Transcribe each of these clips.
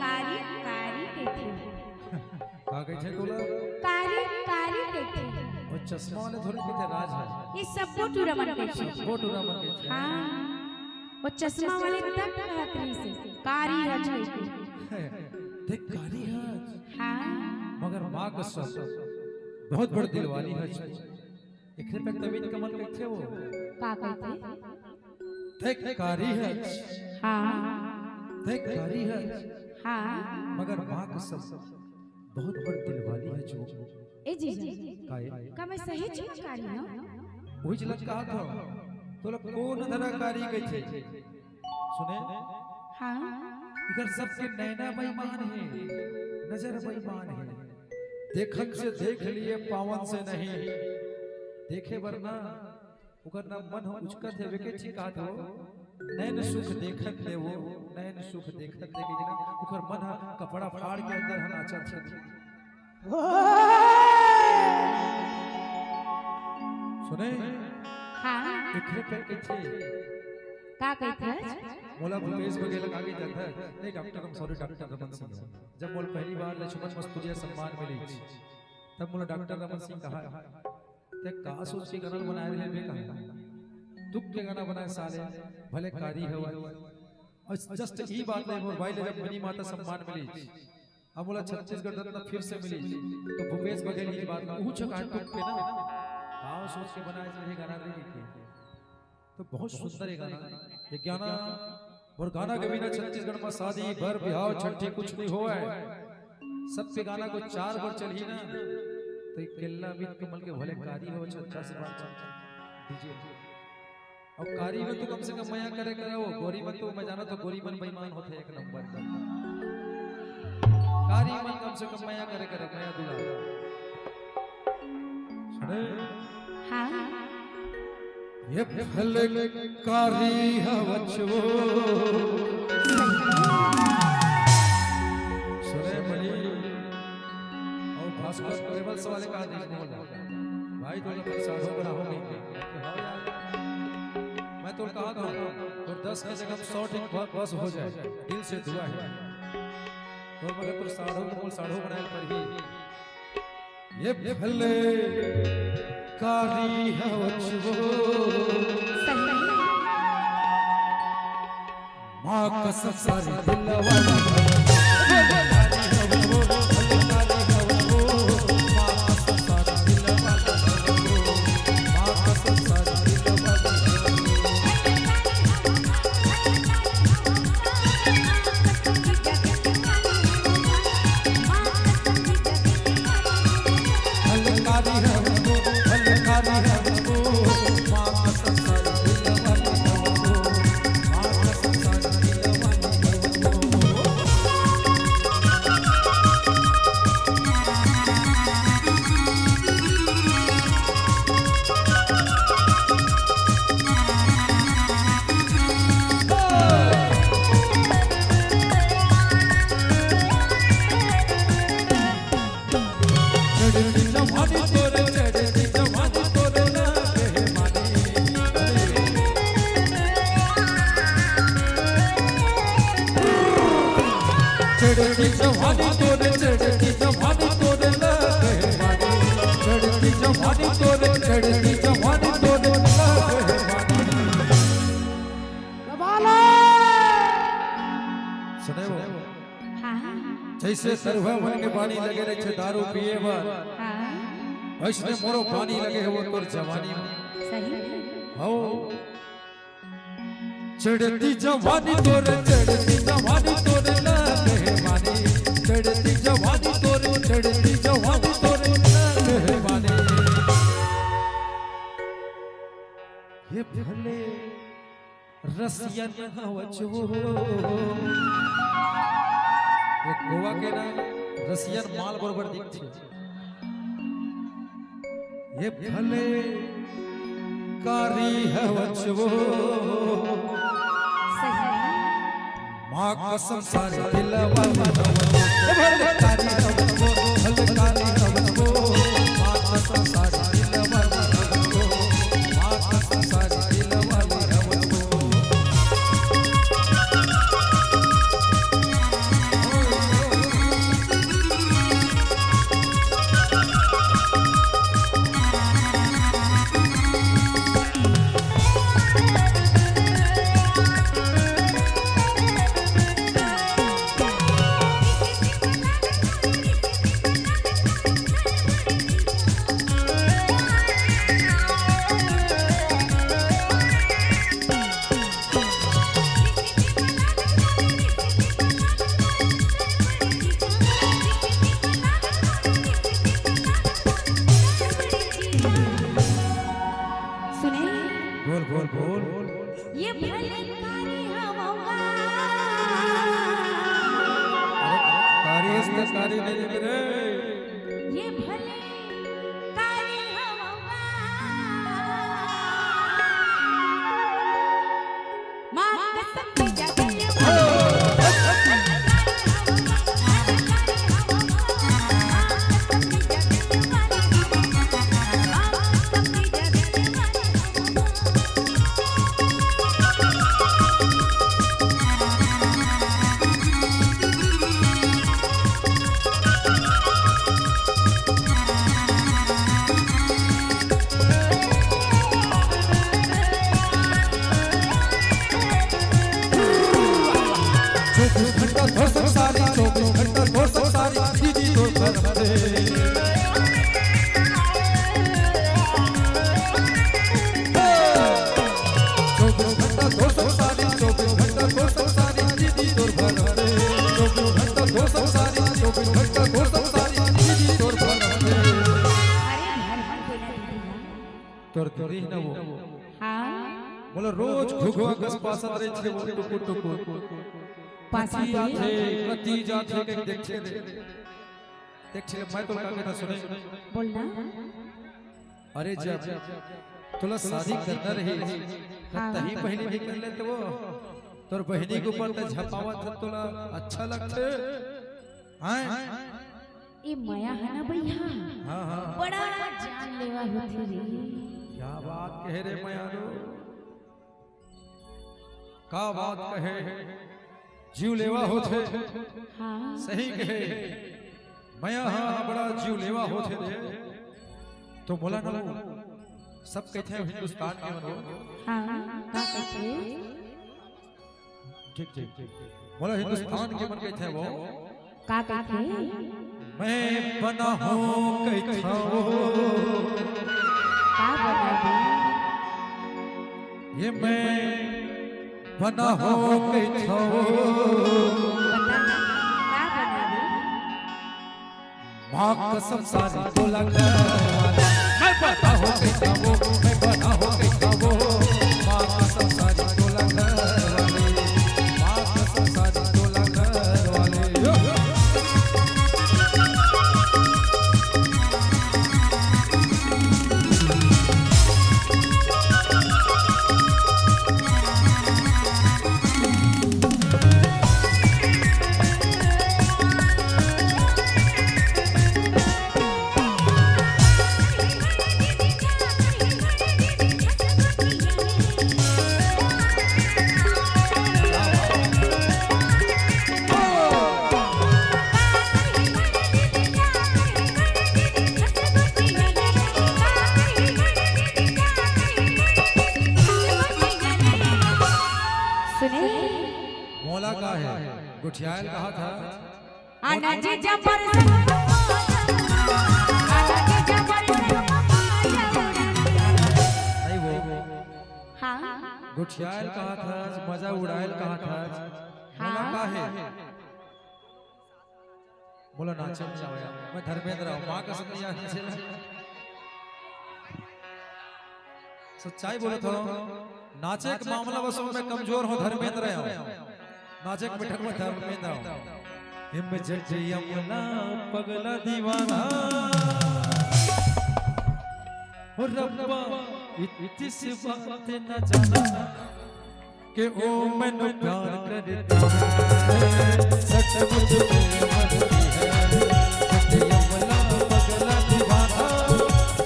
कारी कारी कहते का कहे छे तोला कारी कारी कहते और चश्मा वाले थोड़े कहते राज है ये सब टूरा मन कहते वो टूरा मन कहते हां वो चश्मा वाले तक कहते से कारी हज देख कारी है हां मगर मां कसम बहुत बड़ दिल वाली है एकरे पे तमीज कमल कहते वो का कहते देख कारी है हां देख कारी है हां मगर मां कसम बहुत बड़ दिल वाली है जो ए जी काहे का मैं सही चीज कारी ना वही जलक कहा था तोला कौन धराकारी कहते सुने हां इधर सबके नैना बेईमान है नजर बेईमान है देखक से देख लिए पावन से नहीं देखे वरना उकर ना मन हो उचकत है वेके चिका दो नैन सुख देखत ले वो नैन सुख देखत ले कि ना उकर मन कपड़ा फाड़ के अंदर हम नाचत छे सुने हां एकरे पे कहते का कहते मोला भूपेश बघेल आगे जाता है नहीं डॉक्टर हम सॉरी डॉक्टर रमन सिंह जब मोल पहली बार लक्ष्मण मस्तूरिया सम्मान मिली तब मोला डॉक्टर रमन सिंह कहा ते का सोच के गाना बनाए रहे बे कहा दुख के गाना बनाए साले भले कारी है और जस्ट ई बात नहीं मोर भाई जब मनी माता सम्मान मिली अब मोला छत्तीसगढ़ रत्न फिर से मिली तो भूपेश बघेल की बात ना ऊंच काट टूट पे ना का सोच के बनाए रहे गाना रे तो बहुत सुंदर है गाना ये गाना और गाना के बिना छत्तीसगढ़ में शादी भर बिहाव छठी कुछ नहीं हो है सब पे गाना को 4 बार चली ना तो एक केल्ला भी कमल के भले कारी हो 86 बार चल दीजिए और कारी में तो कम से कम मया करे वो गोरी मन तो मैं जाना तो गोरी मन बेईमान होते एक नंबर पर कारी मन कम से कम मया करे मया दूल्हा सुने हां ये फल कारी हवचो सुने मनी और भास्कर ट्रेवल्स वाले का आदेश नहीं बोला भाई तो लोग साढ़ो बना हो गई हाँ यार मैं तो कहा था और 10 की जगह 100 टिक बस हो जाए दिल से दुआ है तो मगर तो साढ़ो बनाए पर ही ये फल कारी हवचो माँ कसम सारी दिलवा चढ़ती जवानी तोरे चढ़ती जवानी तोरे लगे मानी चढ़ती जवानी तोरे चढ़ती जवानी तोरे लगे मानी सुने वो हां जैसे सरवा मन के पानी लगे रे छे दारू पिए बा हां वैसने मोरो पानी लगे है वो तोर जवानी में सही हो चढ़ती जवानी तोरे चढ़ती जवानी तोरे लगे मानी चढ़ती जवानी तोरे लगे मानी ये भले रसियन हवचो ये गोवा के ना रसियन माल बरोबर दिखते ये भले कारी हवचो माँ कसम सारी दिलवा भले कारी हवचो भले कारी हवचो माँ कसम सारी दिलवा माँ कसम सारी दिलवा हवचो कारी नहीं रे ये भले कारी हवा मां कसम की जगह तोरी ना वो हां बोलो रोज घुघुआ गस पासत रे छे वो टुकु टुकु पासी जाथे कति जाथे के देख छे मैं तो का कहता सुने बोलना अरे जब तोला शादी करना रही तही पहले भी कर ले तो वो तोर बहनी के ऊपर त झपावत तोला अच्छा लगते हां ए माया है ना भैया हां हां बड़ा जान लेवा होती रे क्या बात कह रे मयारो का बात कहे जीव लेवा होते हां सही कहे मया हां बड़ा जीव लेवा होते रे तो बोला ना सब कहते हैं हिंदुस्तान के मनो हां का कहते ठीक ठीक बोला हिंदुस्तान के मन कहते हैं वो का कहते मैं बना हूं कहता वो का बना दे ये मैं बना हो कहता वो बता का बना दे मां कसम सारी बोला मैं बना हो कहता वो मैं बना हो कहता वो मां कसम सारी बोला मां कसम सारी बोला वाले मौला का है गुठियाल कहा था आना जी जबर नहीं वो हां गुठियाल कहा था मजा उड़ायल कहा था मौला का है बोला नाचे जाओ मैं धर्मेंद्र हूं मां कसम नहीं आने से सच्चाई बोलो तो नाचे के मामला बस में कमजोर हो धर्मेंद्र हूं नाचे के बैठक में धर्मेंद्र हूं हिम जट यमुना पगला दीवाना हो रब्बा इतिस बात न जाना के ओ मैनू प्यार करता है सच मुझ में मरती है जट यमुना पगला दीवाना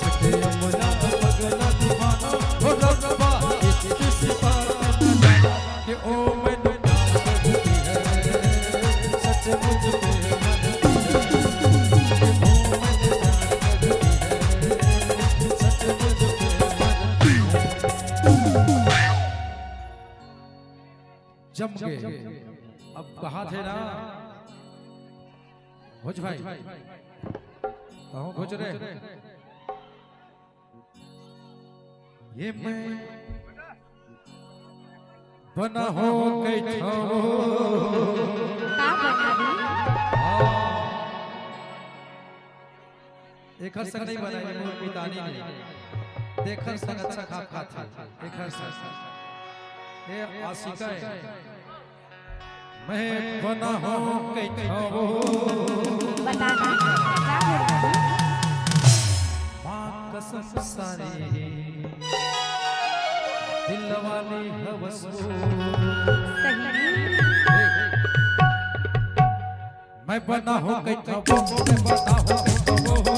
जट यमुना पगला दीवाना हो रब्बा इतिस बात न जाना के ओ मैनू प्यार करती है सच मुझ में मरती है के ओ मैनू प्यार करती है सच मुझ में मरती है जम के अब कहा थे ना भोज भाई कहो भोज रे ये मैं बना हो गई था का बना दे एक हर संग नहीं बनाई मोर पितानी ने देखर संग अच्छा खा था एक हर संग ये आशिका है मैं बना हो गई था कसम सारी दिल वाली हवस वो मैं बना हो गई खबो मैं बना हो गई खबो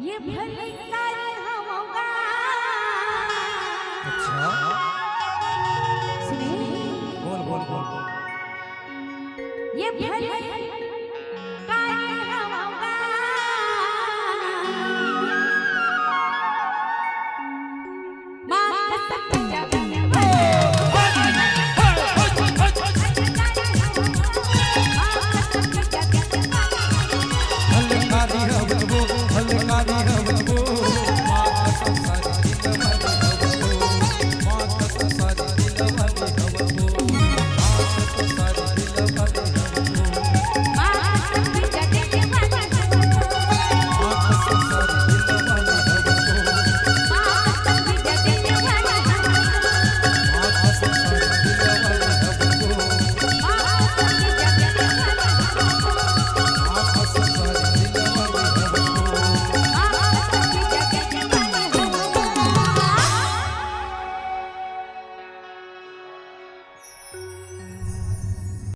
ये भले कारी होगा। अच्छा सुने बोल बोल बोल बोल ये भले कारी होगा। माँ कसम